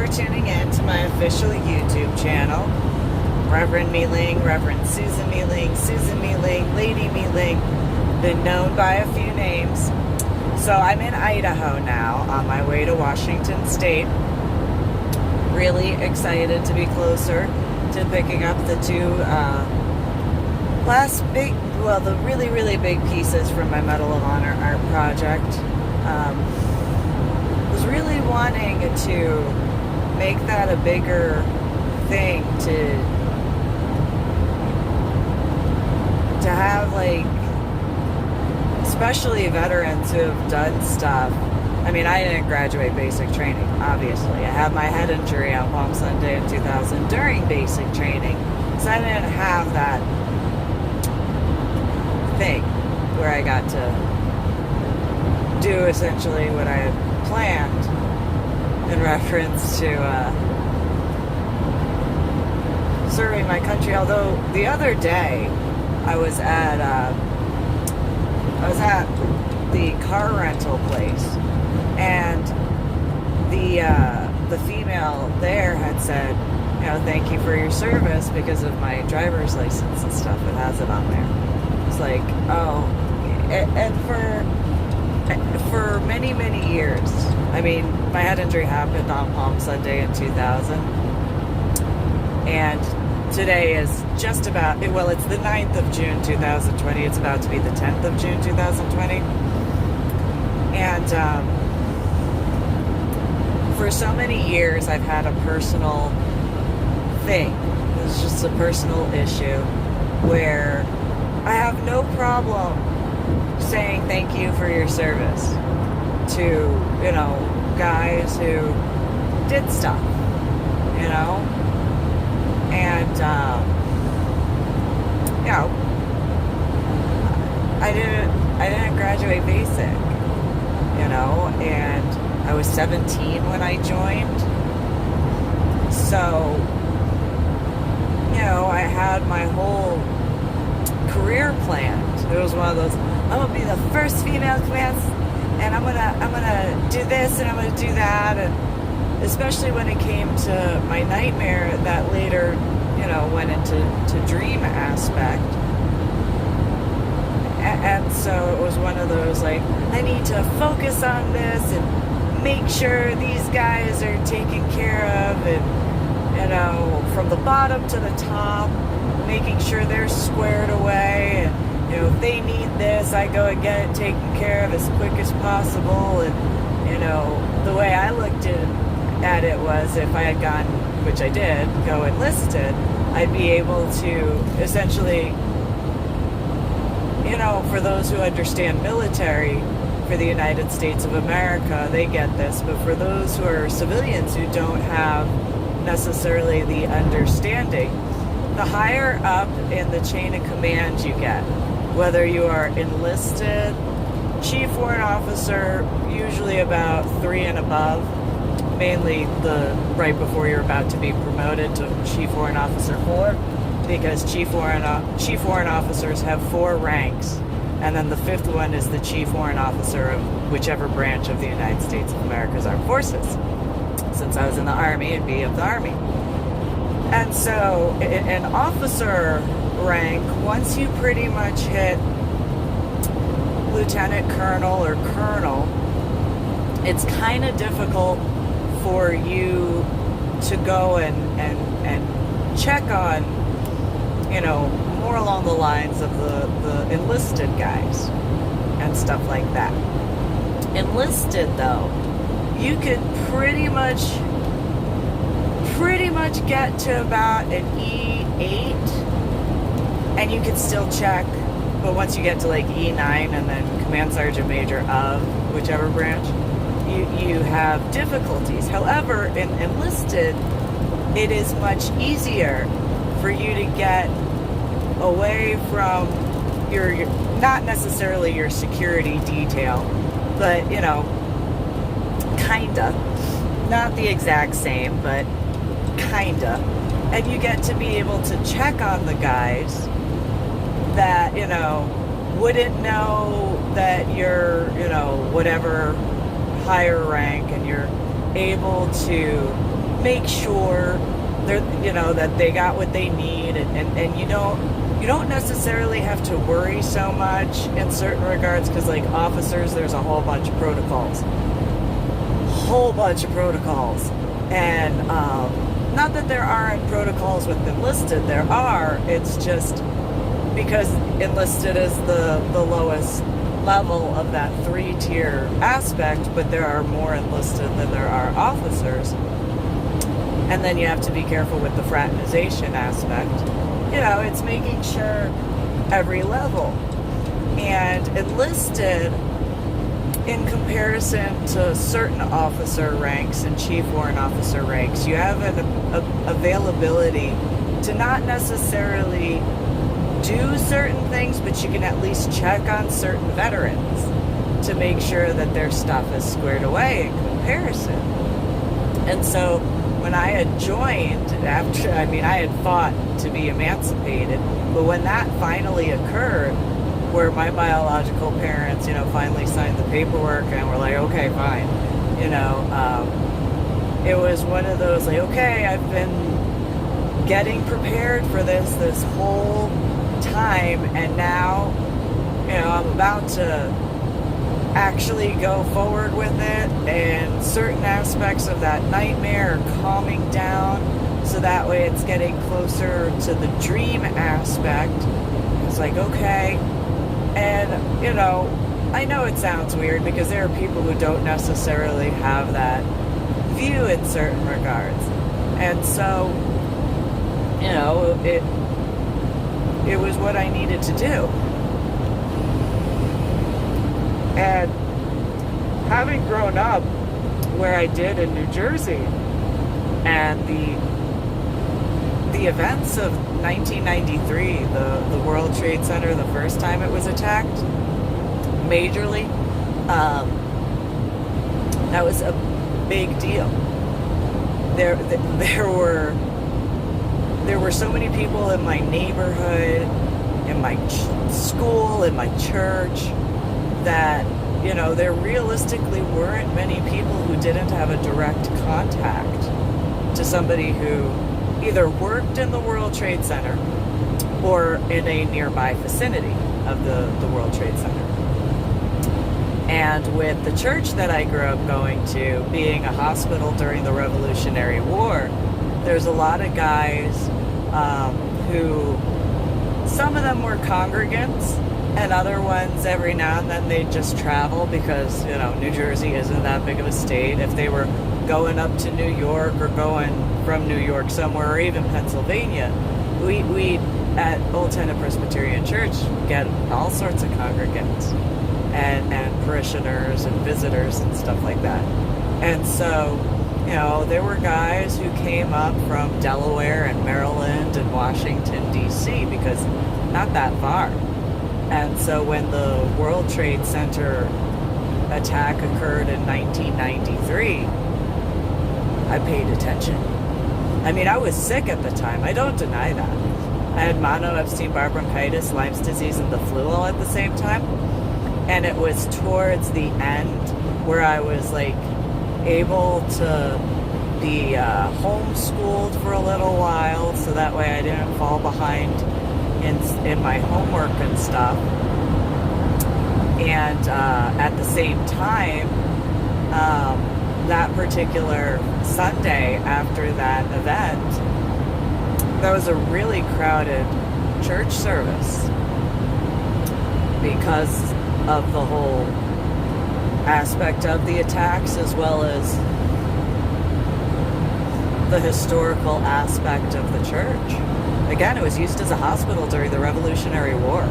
for tuning in to my official YouTube channel. Reverend MeeLing, Reverend Susan MeeLing, Lady MeeLing, been known by a few names. So I'm in Idaho now, on my way to Washington State. Really excited to be closer to picking up the two the really big pieces from my Medal of Honor art project. Was really wanting to make that a bigger thing, to have, like, especially veterans who have done stuff. I mean, I didn't graduate basic training, obviously. I had my head injury on Palm Sunday in 2000 during basic training, so I didn't have that thing where I got to do essentially what I had planned in reference to serving my country. Although the other day I was at the car rental place, and the female there had said, you know, thank you for your service, because of my driver's license and stuff. It has it on there. It's like, oh, and for many years. I mean, my head injury happened on Palm Sunday in 2000, and today is just about, well, it's the 9th of June 2020. It's about to be the 10th of June 2020. And for so many years, I've had a personal thing. It's just a personal issue where I have no problem saying thank you for your service to, you know, guys who did stuff, you know, and, you know, I didn't graduate basic, you know, and I was 17 when I joined, so, you know, I had my whole career planned. It was one of those, I'm gonna be the first female command, and I'm gonna do this and I'm gonna do that, and especially when it came to my nightmare that later, you know, went into dream aspect. And so it was one of those, like, I need to focus on this and make sure these guys are taken care of, and, you know, from the bottom to the top, making sure they're squared away, and, you know, if they need this, I go and get it taken care of as quick as possible. And, you know, the way I looked at it was, if I had gone, which I did, go enlisted, I'd be able to essentially, you know, for those who understand military, for the United States of America, they get this, but for those who are civilians who don't have necessarily the understanding, the higher up in the chain of command you get, whether you are enlisted, chief warrant officer, usually about 3 and above, mainly the right before you're about to be promoted to chief warrant officer 4, because chief warrant officers have 4 ranks, and then the 5th one is the chief warrant officer of whichever branch of the United States of America's armed forces, since I was in the Army, it'd be of the Army. And so an officer rank, once you pretty much hit lieutenant colonel or colonel, it's kind of difficult for you to go and check on, you know, more along the lines of the enlisted guys and stuff like that. Enlisted, though, you could pretty much get to about an E8, and you could still check, but once you get to like E9 and then command sergeant major of whichever branch, you have difficulties. However, in enlisted, it is much easier for you to get away from your not necessarily your security detail, but, you know, kinda, not the exact same, but kinda, and you get to be able to check on the guys that, you know, wouldn't know that you're, whatever higher rank, and you're able to make sure they're, that they got what they need, and you don't necessarily have to worry so much in certain regards, because like officers, there's a whole bunch of protocols, and not that there aren't protocols with enlisted, there are. It's just because enlisted is the lowest level of that 3-tier aspect, but there are more enlisted than there are officers. And then you have to be careful with the fraternization aspect. It's making sure every level. And enlisted, in comparison to certain officer ranks and chief warrant officer ranks, you have an availability to not necessarily do certain things, but you can at least check on certain veterans to make sure that their stuff is squared away in comparison. And so when I had joined, I had fought to be emancipated, but when that finally occurred, where my biological parents, finally signed the paperwork and were like, okay, fine, it was one of those like, okay, I've been getting prepared for this whole time, and now, I'm about to actually go forward with it, and certain aspects of that nightmare are calming down, so that way it's getting closer to the dream aspect. It's like, okay. And I know it sounds weird, because there are people who don't necessarily have that view in certain regards, and so it was what I needed to do. And having grown up where I did in New Jersey, and the events of 1993, the World Trade Center, the first time it was attacked, majorly, that was a big deal. There were so many people in my neighborhood, in my school, in my church, that, there realistically weren't many people who didn't have a direct contact to somebody who either worked in the World Trade Center or in a nearby vicinity of the World Trade Center. And with the church that I grew up going to being a hospital during the Revolutionary War, there's a lot of guys who, some of them were congregants, and other ones, every now and then, they'd just travel because, New Jersey isn't that big of a state. If they were going up to New York or going from New York somewhere, or even Pennsylvania, we at Old Tennant Presbyterian Church get all sorts of congregants and parishioners and visitors and stuff like that. And so, there were guys who came up from Delaware and Maryland and Washington, D.C., because not that far. And so when the World Trade Center attack occurred in 1993, I paid attention. I was sick at the time. I don't deny that. I had mono, Epstein-Barr bronchitis, Lyme's disease, and the flu all at the same time. And it was towards the end where I was able to be homeschooled for a little while, so that way I didn't fall behind in my homework and stuff. And at the same time, that particular Sunday after that event, there was a really crowded church service because of the whole aspect of the attacks, as well as the historical aspect of the church. Again, it was used as a hospital during the Revolutionary War.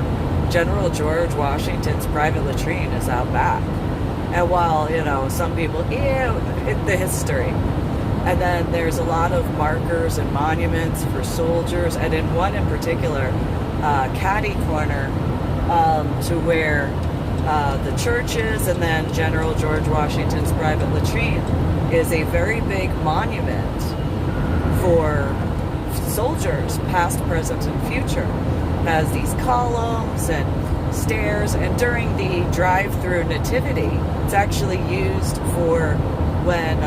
General George Washington's private latrine is out back. And while, some people, the history. And then there's a lot of markers and monuments for soldiers, and in one in particular, catty corner, to where the church is, and then General George Washington's private latrine is a very big monument for soldiers, past, present, and future. It has these columns and stairs, and during the drive-through nativity, it's actually used for when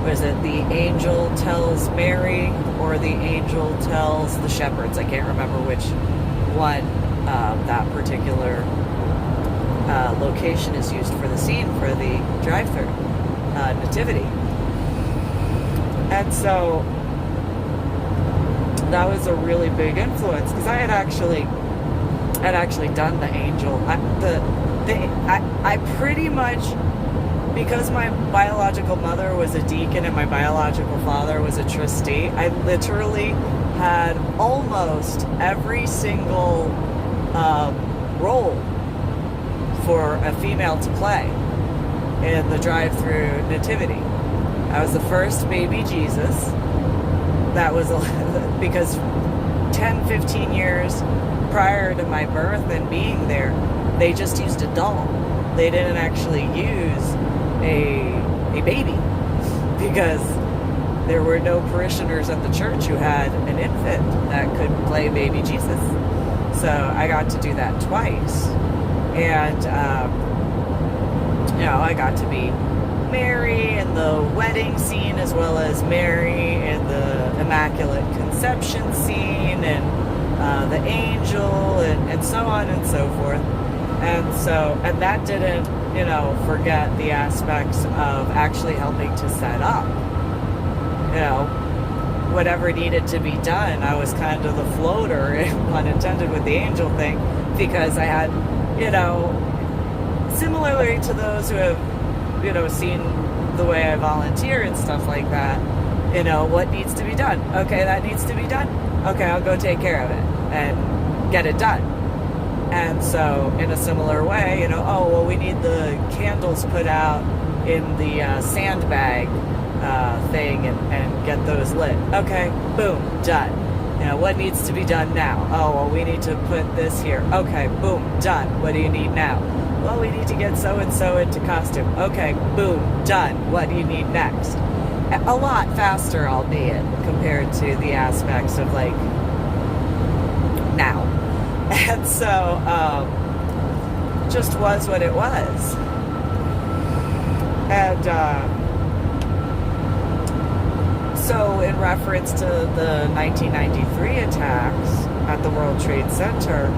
was it the angel tells Mary or the angel tells the shepherds? I can't remember which one that particular location is used for the scene for the drive-thru nativity. And so that was a really big influence, because I had actually done the angel. I pretty much, because my biological mother was a deacon and my biological father was a trustee, I literally had almost every single role for a female to play in the drive-thru nativity. I was the first baby Jesus. That was because 10, 15 years prior to my birth and being there, they just used a doll. They didn't actually use a baby, because there were no parishioners at the church who had an infant that could play baby Jesus. So I got to do that twice. And, I got to be Mary in the wedding scene, as well as Mary in the Immaculate Conception scene, and the angel, and so on and so forth. And that didn't, forget the aspects of actually helping to set up, whatever needed to be done. I was kind of the floater, pun intended, with the angel thing, because I had, similarly to those who have, seen the way I volunteer and stuff like that, what needs to be done? Okay, that needs to be done. Okay, I'll go take care of it and get it done. And so, in a similar way, we need the candles put out in the sandbag thing and get those lit. Okay, boom, done. What needs to be done now? Oh, well, we need to put this here. Okay, boom, done. What do you need now? Well, we need to get so-and-so into costume. Okay, boom, done. What do you need next? A lot faster, albeit, compared to the aspects of, now. And so, just was what it was. And, so in reference to the 1993 attacks at the World Trade Center,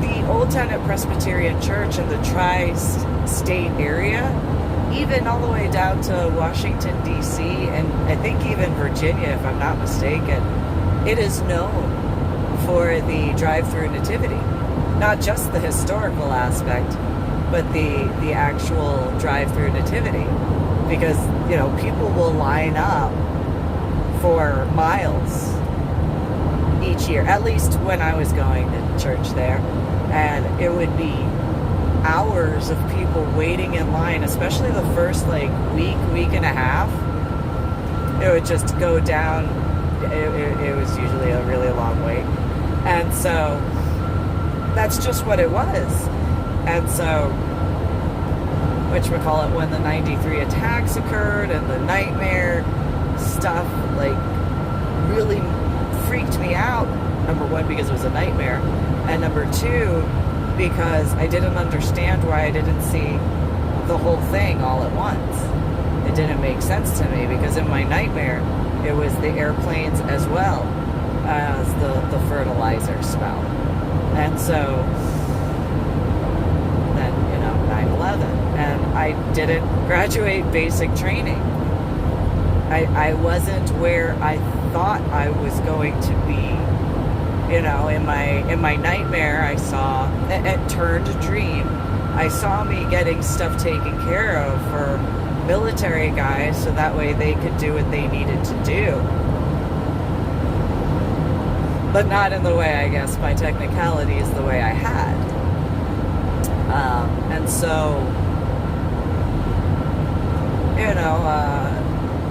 the Old Tenet Presbyterian Church in the tri-state area, even all the way down to Washington, D.C., and I think even Virginia, if I'm not mistaken, it is known for the drive-thru nativity. Not just the historical aspect, but the actual drive-thru nativity. Because, people will line up for miles each year, at least when I was going to church there. And it would be hours of people waiting in line, especially the first week and a half. It would just go down. It was usually a really long wait. And so that's just what it was. And so, whatchamacallit, when the 93 attacks occurred and the nightmare stuff, really freaked me out. Number one, because it was a nightmare. And number two, because I didn't understand why I didn't see the whole thing all at once. It didn't make sense to me, because in my nightmare, it was the airplanes as well as the fertilizer smell. And so then, 9/11. And I didn't graduate basic training. I wasn't where I thought I was going to be. In my nightmare, I saw, it turned a dream. I saw me getting stuff taken care of for military guys, so that way they could do what they needed to do. But not in the way, I guess, my technicality is the way I had. And so,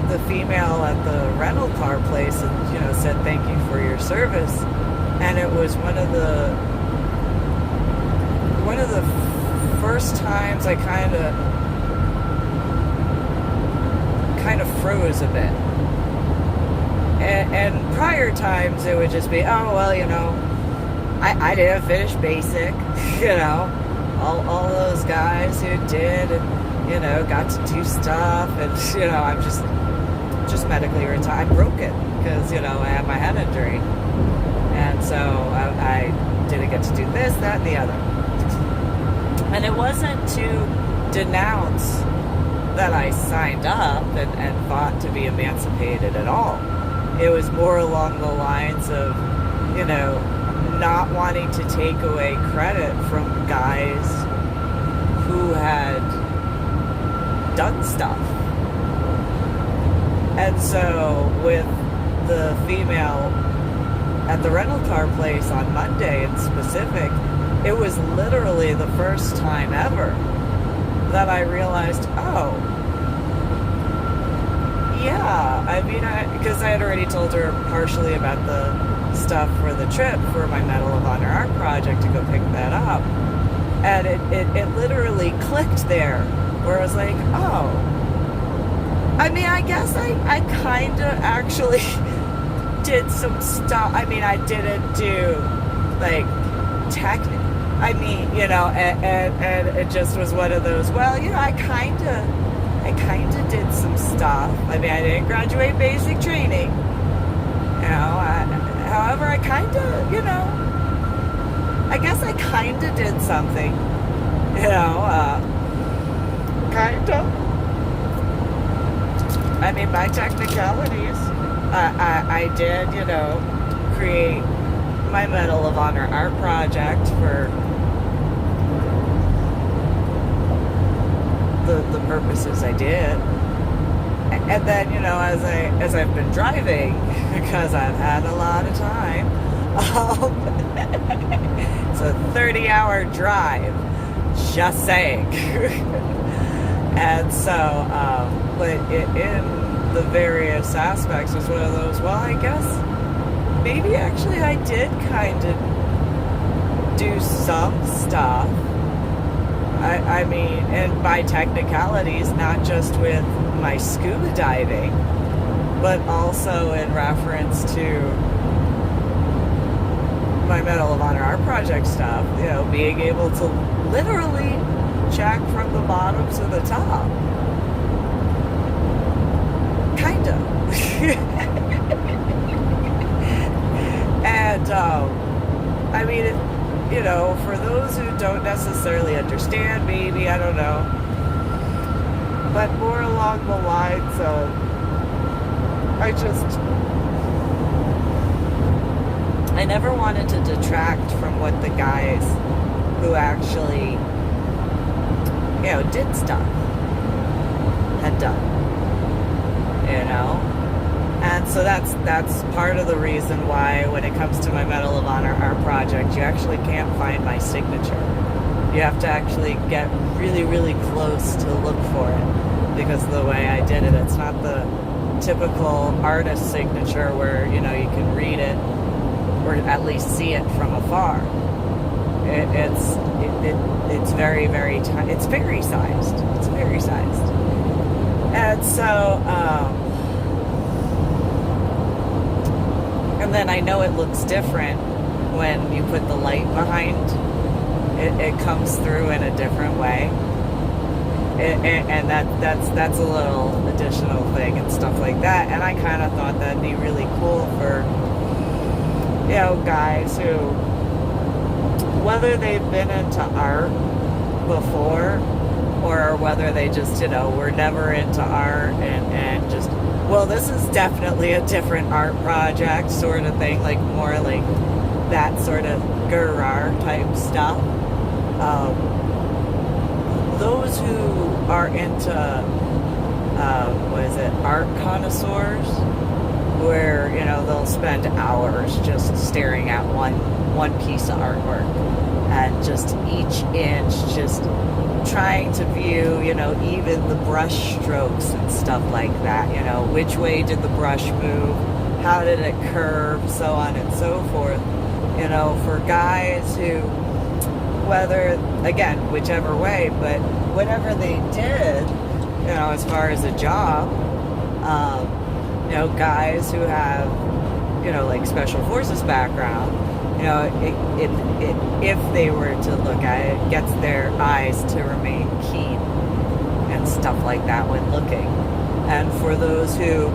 the female at the rental car place, said thank you for your service. And it was one of the first times I kind of froze a bit. And prior times it would just be, oh, well, I didn't finish basic, all those guys who did, and, got to do stuff, and I'm just medically retired. I'm broken because I have my head injury, and so I didn't get to do this, that, and the other. And it wasn't to denounce that I signed up and fought to be emancipated at all. It was more along the lines of not wanting to take away credit from guys who had done stuff. And so with the female at the rental car place on Monday in specific, it was literally the first time ever that I realized, oh, yeah, I mean, because I had already told her partially about the stuff for the trip for my Medal of Honor art project to go pick that up. And it literally clicked there, where I was like, oh, I mean, I guess I kind of actually did some stuff. I mean, I didn't do, like, I mean, and it just was one of those, well, I kind of did some stuff. I mean, I didn't graduate basic training, however, I kind of, I guess I kind of did something, kind of. I mean, by technicalities, I did, create my Medal of Honor art project for the purposes I did. And then, as I've been driving, because I've had a lot of time, it's a 30-hour drive, just saying. And so, but in the various aspects, was one of those, well, I guess maybe actually I did kind of do some stuff. I mean, and by technicalities, not just with my scuba diving, but also in reference to my Medal of Honor art project stuff, being able to literally check from the bottom to the top. Kind of. And, I mean, for those who don't necessarily understand, maybe, I don't know, but more along the lines of, I never wanted to detract from what the guys who actually, did stuff had done, And so that's part of the reason why when it comes to my Medal of Honor art project, you actually can't find my signature. You have to actually get really, really close to look for it, because of the way I did it. It's not the typical artist signature where, you can read it or at least see it from afar. It's very, very tiny. It's fairy sized. And so, and then I know it looks different when you put the light behind. It comes through in a different way. And that's a little additional thing and stuff like that. And I kind of thought that'd be really cool for, guys who, whether they've been into art before or whether they just, were never into art and just, well, this is definitely a different art project sort of thing, like more like that sort of gurar type stuff. Those who are into, art connoisseurs, where, they'll spend hours just staring at one piece of artwork and just each inch just trying to view, even the brush strokes and stuff like that, which way did the brush move, how did it curve, so on and so forth, for guys who, whether, again, whichever way, but whatever they did, as far as a job, guys who have, like special forces background, if they were to look at it, it gets their eyes to remain keen, and stuff like that when looking. And for those who,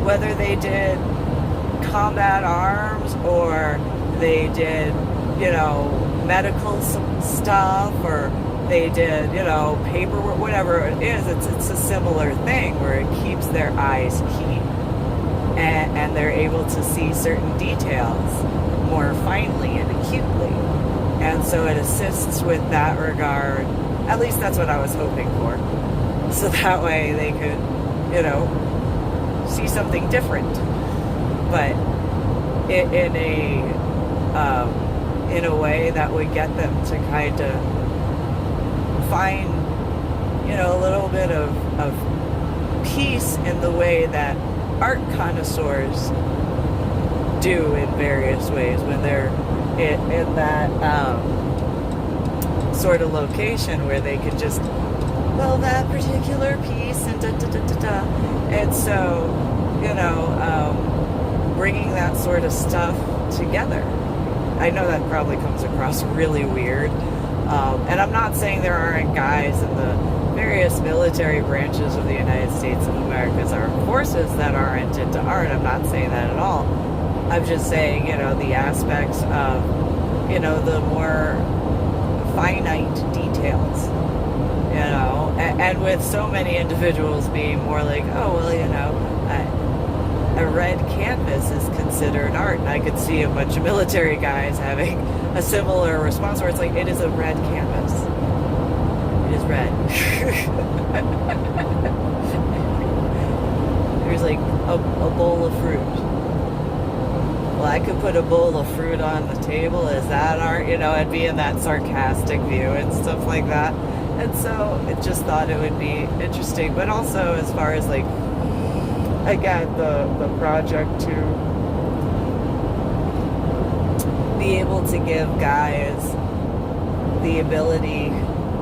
whether they did combat arms or they did, medical stuff, or they did, paperwork, whatever it is, it's a similar thing where it keeps their eyes keen and they're able to see certain details more finely and acutely. And so it assists with that regard. At least that's what I was hoping for. So that way they could, see something different. But in a way that would get them to kind of find, a little bit of peace in the way that art connoisseurs do in various ways when they're in that sort of location where they could just, that particular piece and da-da-da-da-da. And so, bringing that sort of stuff together. I know that probably comes across really weird. And I'm not saying there aren't guys in the various military branches of the United States of America's armed forces that aren't into art. I'm not saying that at all. I'm just saying, the aspects of, the more finite details, and with so many individuals being more like, a red canvas is considered art. And I could see a bunch of military guys having a similar response where it's like, it is a red canvas. It is red. There's like a bowl of fruit. Well, I could put a bowl of fruit on the table. Is that art? I'd be in that sarcastic view and stuff like that. And so it just thought it would be interesting. But also as far as like, again, the project to be able to give guys the ability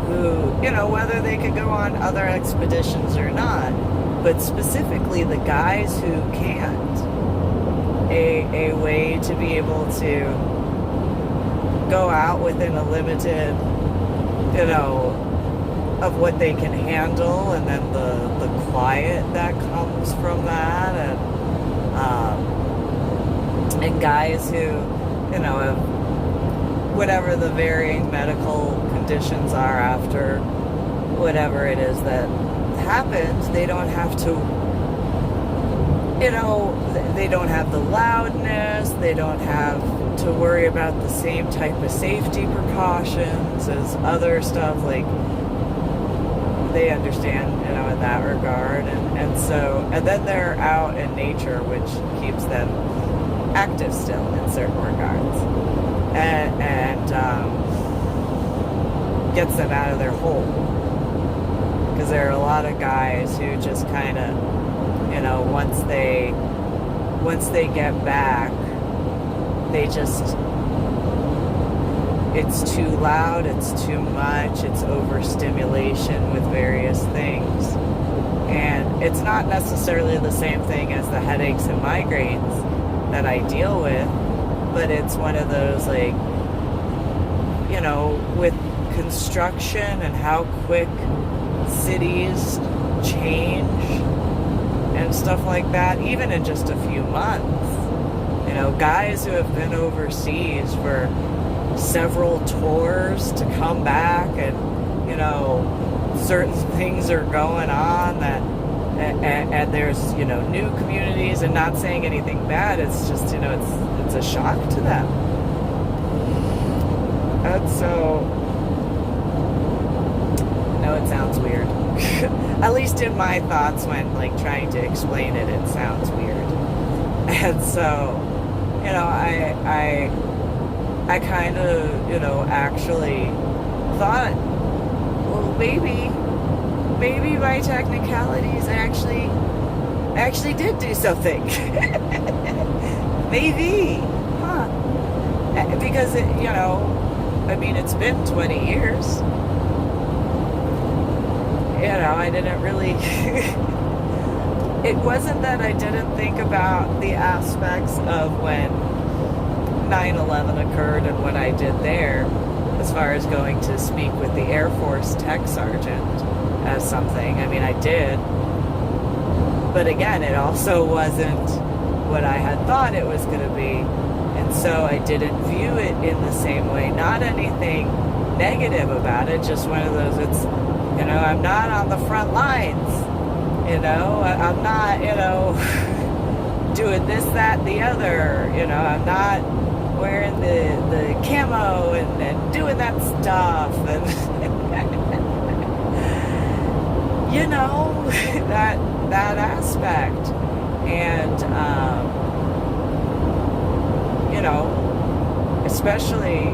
who, whether they could go on other expeditions or not, but specifically the guys who can't, a way to be able to go out within a limited, of what they can handle, and then the quiet that comes from that, and guys who, have whatever the varying medical conditions are after whatever it is that happens, they don't have to, they don't have the loudness, they don't have to worry about the same type of safety precautions as other stuff, like, they understand, in that regard, and so, and then they're out in nature, which keeps them active still in certain regards, and gets them out of their hole, because there are a lot of guys who just kind of, once they get back, they just, it's too loud, it's too much, it's overstimulation with various things. And it's not necessarily the same thing as the headaches and migraines that I deal with, but it's one of those, like, with construction and how quick cities change and stuff like that, even in just a few months. Guys who have been overseas for several tours to come back, and certain things are going on that, and there's new communities, and not saying anything bad, it's just it's a shock to them. And so it sounds weird. At least in my thoughts when like trying to explain it, it sounds weird. And so I kind of, actually thought, well, maybe my technicalities actually did do something. Maybe, huh? Because it's been 20 years. I didn't really. It wasn't that I didn't think about the aspects of when 9/11 occurred and what I did there, as far as going to speak with the Air Force tech sergeant as something. I mean, I did. But again, it also wasn't what I had thought it was going to be. And so I didn't view it in the same way. Not anything negative about it, just one of those, it's, you know, I'm not on the front lines. You know, I'm not, you know, doing this, that, the other. You know, I'm not wearing the camo and doing that stuff. And, you know, that aspect. And, you know, especially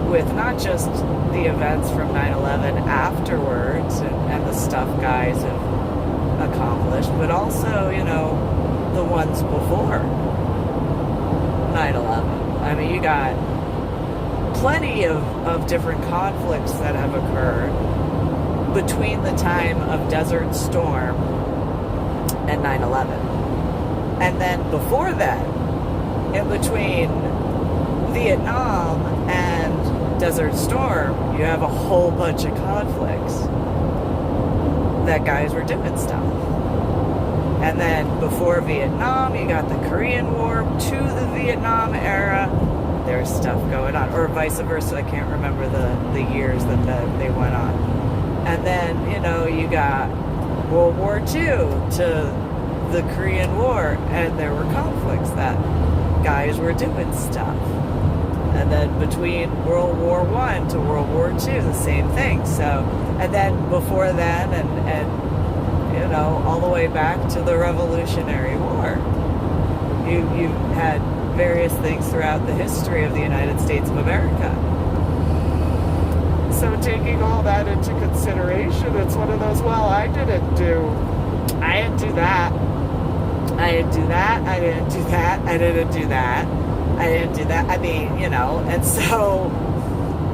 with not just the events from 9/11 afterwards and the stuff guys have accomplished, but also, you know, the ones before 9/11. I mean, you got plenty of different conflicts that have occurred between the time of Desert Storm and 9/11. And then before that, in between Vietnam and Desert Storm, you have a whole bunch of conflicts that guys were doing stuff. And then before Vietnam, you got the Korean War to the Vietnam era. There's stuff going on, or vice versa. I can't remember the years that they went on. And then, you know, you got World War II to the Korean War, and there were conflicts that guys were doing stuff. And then between World War I to World War II, the same thing. So, and then before then, and you know, all the way back to the Revolutionary War, you had various things throughout the history of the United States of America. So taking all that into consideration, it's one of those, well, I didn't do that. I didn't do that. I didn't do that. I didn't do that. I didn't do that. I mean, you know, and so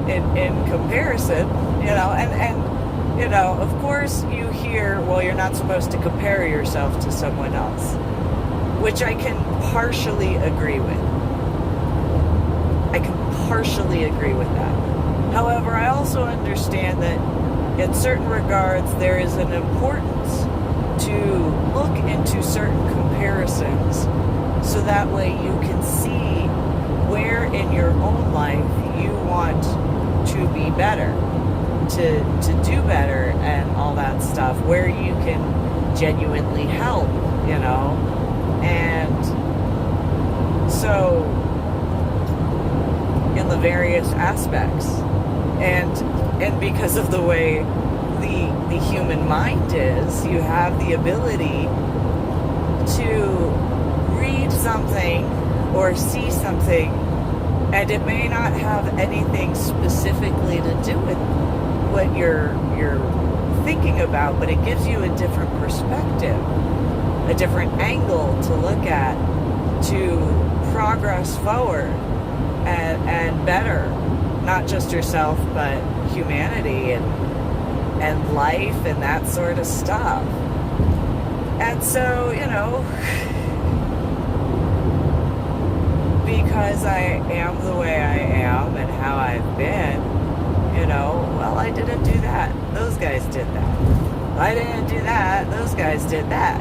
in comparison, you know, and you know, of course you hear, well, you're not supposed to compare yourself to someone else, which I can partially agree with. I can partially agree with that. However, I also understand that in certain regards there is an importance to look into certain comparisons so that way you can see where in your own life you want to be better, to do better and all that stuff, where you can genuinely help, you know. And so in the various aspects, and because of the way the human mind is, you have the ability to read something or see something, and it may not have anything specifically to do with what you're thinking about, but it gives you a different perspective, a different angle to look at, to progress forward and better, not just yourself, but humanity and life and that sort of stuff. And so, you know, because I am the way I am and how I've been, you know, well, I didn't do that. Those guys did that. I didn't do that. Those guys did that.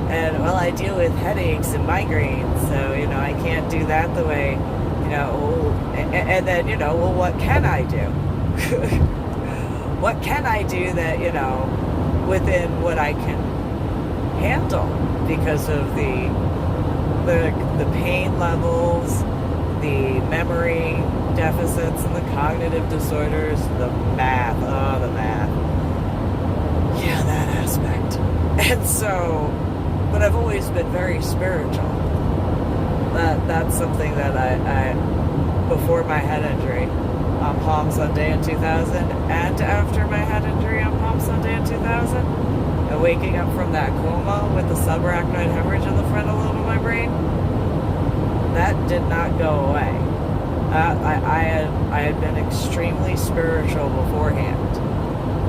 And, well, I deal with headaches and migraines, so, you know, I can't do that the way, you know, and then, you know, well, what can I do? What can I do that, you know, within what I can handle because of the pain levels, the memory deficits and the cognitive disorders, the math, yeah, that aspect. And so, but I've always been very spiritual. That's something that I before my head injury on Palm Sunday in 2000 and after my head injury on Palm Sunday in 2000, and waking up from that coma with the subarachnoid hemorrhage in the frontal lobe of my brain, that did not go away. I had been extremely spiritual beforehand.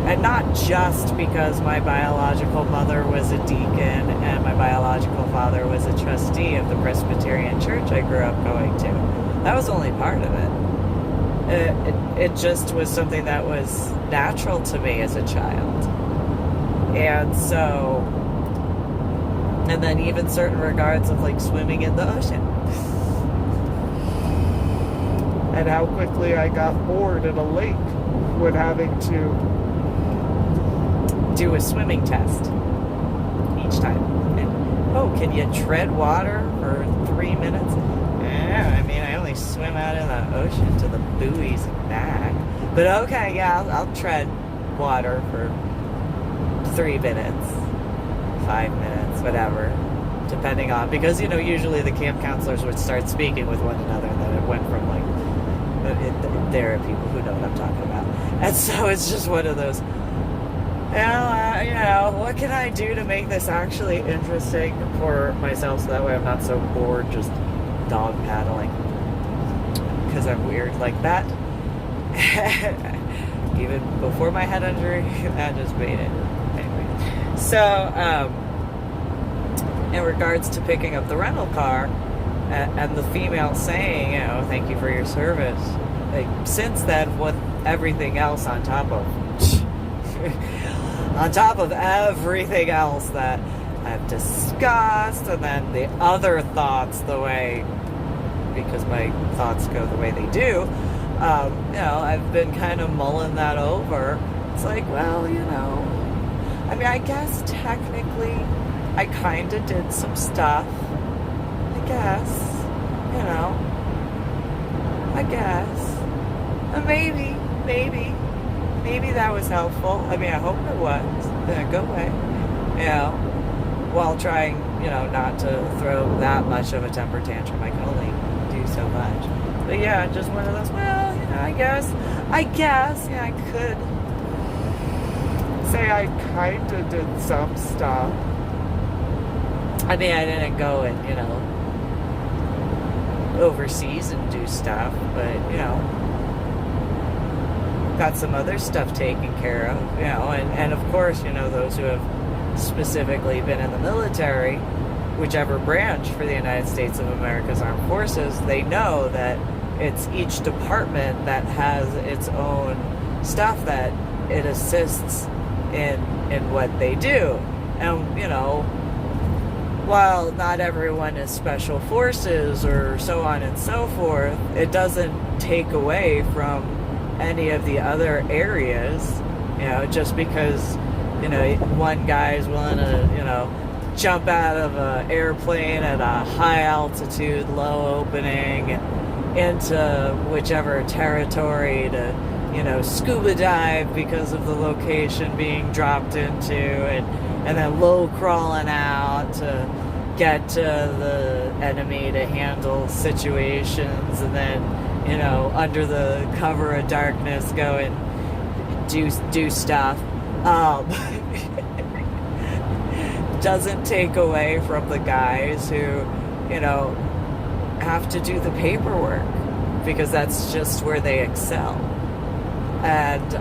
And not just because my biological mother was a deacon and my biological father was a trustee of the Presbyterian church I grew up going to. That was only part of it. It just was something that was natural to me as a child. And so, and then even certain regards of like swimming in the ocean. And how quickly I got bored in a lake when having to do a swimming test each time. And, oh, can you tread water for 3 minutes? I mean, I only swim out in the ocean to the buoys and back. But okay, yeah, I'll tread water for 3 minutes, 5 minutes, whatever, depending on, because, usually the camp counselors would start speaking with one another, and then it went from like, there are people who know what I'm talking about. And so it's just one of those, what can I do to make this actually interesting for myself so that way I'm not so bored just dog paddling, because I'm weird like that. Even before my head injury, that just made it. Anyway, so in regards to picking up the rental car and the female saying, thank you for your service, like, since then, with everything else on top of everything else that I've discussed, and then the other thoughts, because my thoughts go the way they do, I've been kind of mulling that over. It's like, well, I mean, I guess technically I kind of did some stuff. I guess. And maybe that was helpful. I mean, I hope it was. In a good way. While trying, not to throw that much of a temper tantrum. I can only do so much. But yeah, just one of those, well, I guess, I could say I kind of did some stuff. I mean, I didn't go and, overseas and do stuff, but, got some other stuff taken care of, and of course, those who have specifically been in the military, whichever branch for the United States of America's Armed Forces, they know that it's each department that has its own stuff that it assists in what they do. And, while not everyone is special forces or so on and so forth, it doesn't take away from any of the other areas, just because, one guy's willing to, jump out of an airplane at a high altitude, low opening, into whichever territory to, scuba dive because of the location being dropped into, and then low crawling out to get to the enemy to handle situations, and then, under the cover of darkness go and do stuff. Doesn't take away from the guys who, have to do the paperwork, because that's just where they excel. And,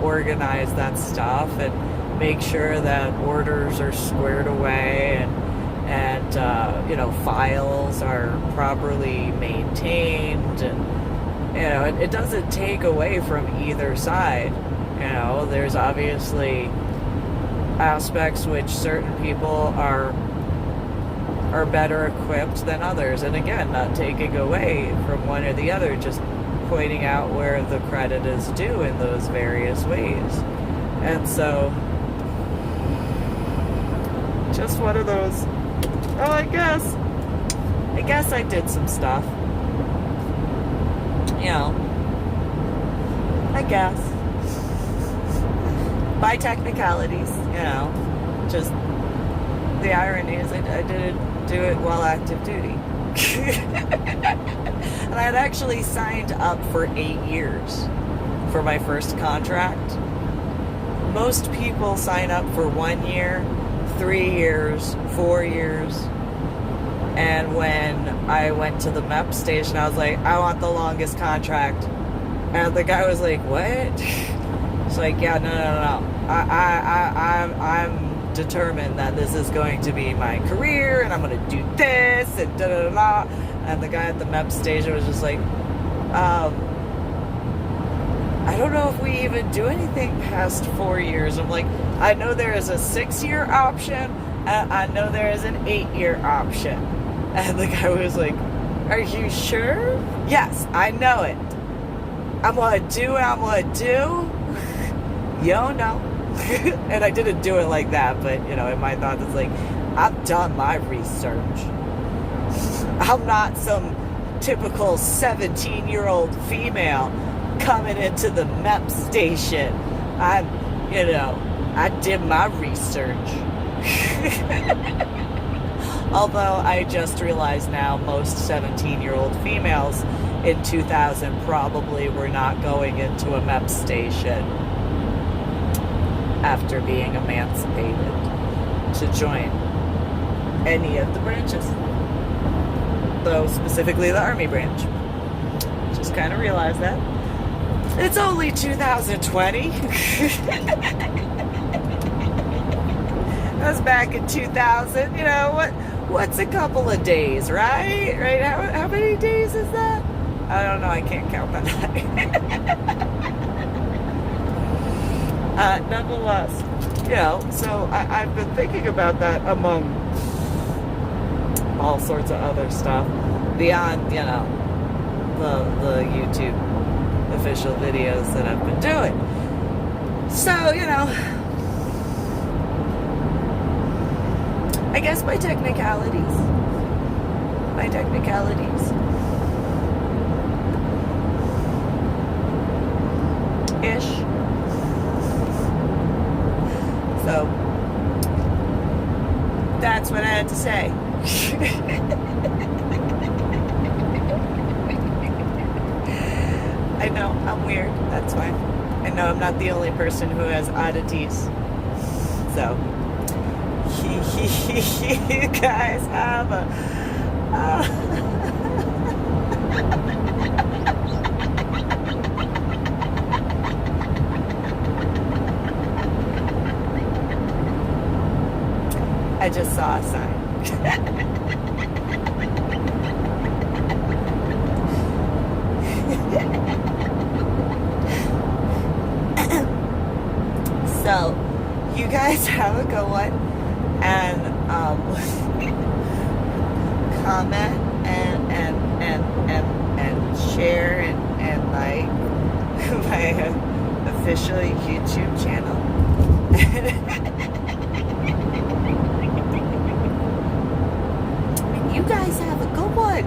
organize that stuff and make sure that orders are squared away, and files are properly maintained, and, it doesn't take away from either side. There's obviously aspects which certain people are better equipped than others, and again, not taking away from one or the other, just pointing out where the credit is due in those various ways. And so, just one of those, I guess I did some stuff, I guess, by technicalities, just the irony is I didn't do it while active duty. And I had actually signed up for 8 years for my first contract. Most people sign up for 1 year, 3 years, 4 years. And when I went to the MEP station, I was like, I want the longest contract. And the guy was like, what? It's like, yeah, no. I'm determined that this is going to be my career, and I'm going to do this, and da-da-da-da. And the guy at the MEP station was just like, I don't know if we even do anything past 4 years. I'm like, I know there is a 6-year option, and I know there is an 8-year option. And the guy was like, are you sure? Yes, I know it. I'm gonna do what I'm gonna do. You don't know. And I didn't do it like that, but in my thoughts, it's like, I've done my research. I'm not some typical 17-year-old female coming into the MEP station. I did my research. Although I just realized now most 17-year-old females in 2000 probably were not going into a MEP station after being emancipated to join any of the branches. Though specifically the Army branch. Just kind of realized that. It's only 2020. That was back in 2000. What's a couple of days, right? Right? How many days is that? I don't know. I can't count that high. Nonetheless, so I've been thinking about that among all sorts of other stuff beyond, the YouTube official videos that I've been doing. So, I guess my technicalities. Ish. So, that's what I had to say. I know, I'm weird. That's fine. I know I'm not the only person who has oddities. So, you guys have a... I just saw a sign. So, you guys have a good one, and comment and share and like my official YouTube channel. You guys have a good one.